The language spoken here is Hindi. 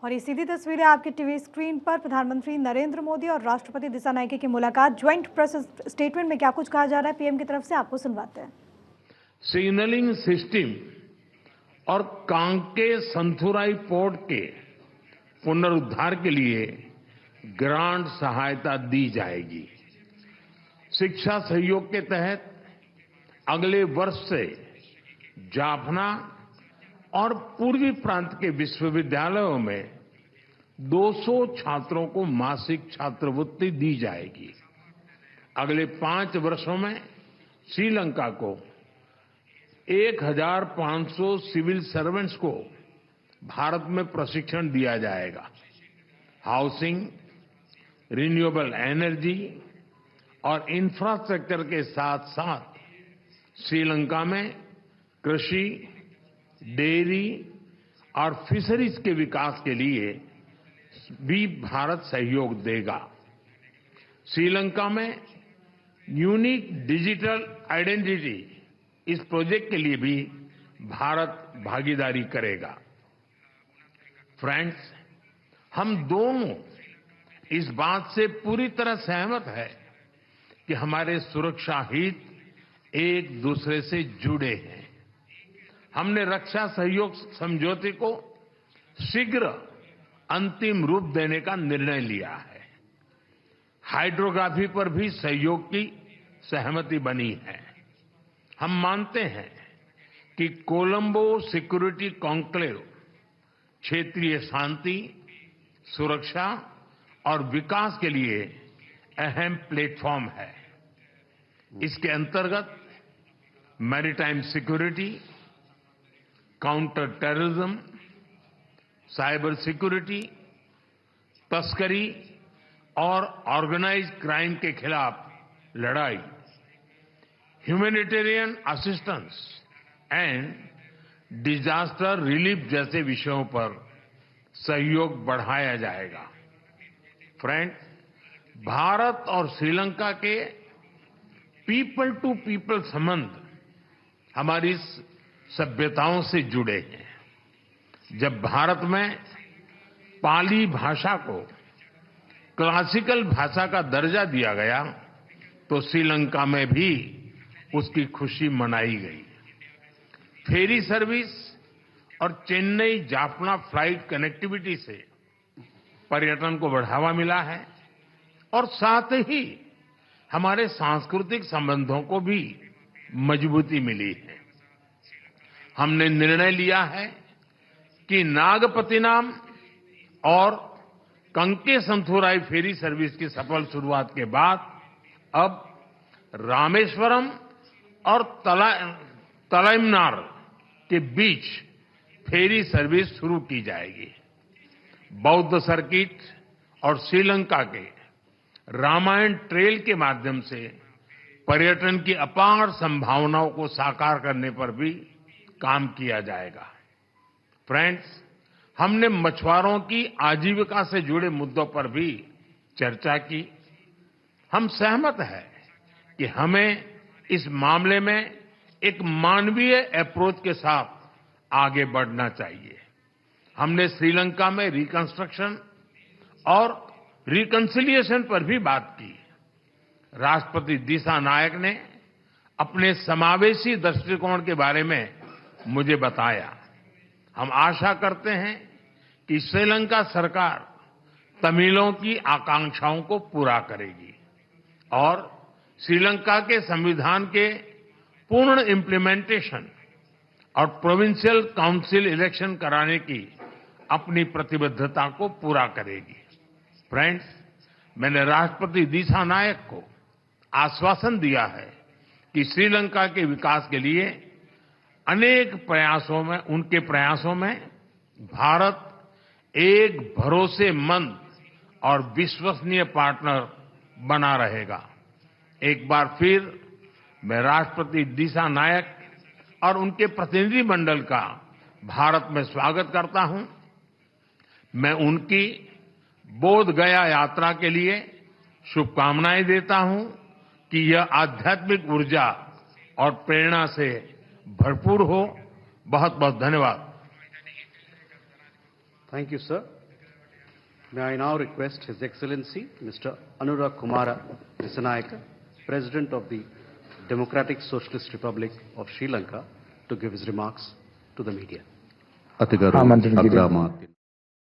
और ये सीधी तस्वीरें आपकी टीवी स्क्रीन पर प्रधानमंत्री नरेंद्र मोदी और राष्ट्रपति दिसानायके की मुलाकात। ज्वाइंट प्रेस स्टेटमेंट में क्या कुछ कहा जा रहा है पीएम की तरफ से, आपको सुनवाते हैं। सिग्नलिंग सिस्टम और कांके संथुराई पोर्ट के पुनरुद्धार के लिए ग्रांट सहायता दी जाएगी। शिक्षा सहयोग के तहत अगले वर्ष से जाफना और पूर्वी प्रांत के विश्वविद्यालयों में 200 छात्रों को मासिक छात्रवृत्ति दी जाएगी। अगले 5 वर्षों में श्रीलंका को 1500 सिविल सर्वेंट्स को भारत में प्रशिक्षण दिया जाएगा। हाउसिंग, रिन्यूएबल एनर्जी और इंफ्रास्ट्रक्चर के साथ साथ श्रीलंका में कृषि, डेयरी और फिशरीज के विकास के लिए भी भारत सहयोग देगा। श्रीलंका में यूनिक डिजिटल आइडेंटिटी, इस प्रोजेक्ट के लिए भी भारत भागीदारी करेगा। फ्रेंड्स, हम दोनों इस बात से पूरी तरह सहमत हैं कि हमारे सुरक्षा हित एक दूसरे से जुड़े हैं। हमने रक्षा सहयोग समझौते को शीघ्र अंतिम रूप देने का निर्णय लिया है। हाइड्रोग्राफी पर भी सहयोग की सहमति बनी है। हम मानते हैं कि कोलंबो सिक्योरिटी कॉन्क्लेव क्षेत्रीय शांति, सुरक्षा और विकास के लिए अहम प्लेटफॉर्म है। इसके अंतर्गत maritime security, counter terrorism, cyber security, तस्करी और ऑर्गेनाइज्ड क्राइम के खिलाफ लड़ाई, humanitarian assistance and disaster relief जैसे विषयों पर सहयोग बढ़ाया जाएगा। फ्रेंड, भारत और श्रीलंका के पीपल टू पीपल संबंध हमारी सभ्यताओं से जुड़े हैं। जब भारत में पाली भाषा को क्लासिकल भाषा का दर्जा दिया गया तो श्रीलंका में भी उसकी खुशी मनाई गई। फेरी सर्विस और चेन्नई जाफना फ्लाइट कनेक्टिविटी से पर्यटन को बढ़ावा मिला है और साथ ही हमारे सांस्कृतिक संबंधों को भी मजबूती मिली है। हमने निर्णय लिया है कि नागपत्तिनम और कंके संथुराई फेरी सर्विस की सफल शुरुआत के बाद अब रामेश्वरम और तलाइमनार के बीच फेरी सर्विस शुरू की जाएगी। बौद्ध सर्किट और श्रीलंका के रामायण ट्रेल के माध्यम से पर्यटन की अपार संभावनाओं को साकार करने पर भी काम किया जाएगा। फ्रेंड्स, हमने मछुआरों की आजीविका से जुड़े मुद्दों पर भी चर्चा की। हम सहमत हैं कि हमें इस मामले में एक मानवीय अप्रोच के साथ आगे बढ़ना चाहिए। हमने श्रीलंका में रिकंस्ट्रक्शन और रिकंसिलिएशन पर भी बात की। राष्ट्रपति दिसानायक ने अपने समावेशी दृष्टिकोण के बारे में मुझे बताया। हम आशा करते हैं कि श्रीलंका सरकार तमिलों की आकांक्षाओं को पूरा करेगी और श्रीलंका के संविधान के पूर्ण इम्प्लीमेंटेशन और प्रोविंशियल काउंसिल इलेक्शन कराने की अपनी प्रतिबद्धता को पूरा करेगी। फ्रेंड्स, मैंने राष्ट्रपति दिसानायक को आश्वासन दिया है कि श्रीलंका के विकास के लिए उनके प्रयासों में भारत एक भरोसेमंद और विश्वसनीय पार्टनर बना रहेगा। एक बार फिर मैं राष्ट्रपति दिसानायक और उनके प्रतिनिधिमंडल का भारत में स्वागत करता हूं। मैं उनकी बोध गया यात्रा के लिए शुभकामनाएं देता हूं कि यह आध्यात्मिक ऊर्जा और प्रेरणा से भरपूर हो। बहुत बहुत धन्यवाद। Thank you, sir. May I now request His Excellency Mr. Anurag Kumara Dissanayake, President of the Democratic Socialist Republic of Sri Lanka, to give his remarks to the media. అతిగారు అగ్రమాతి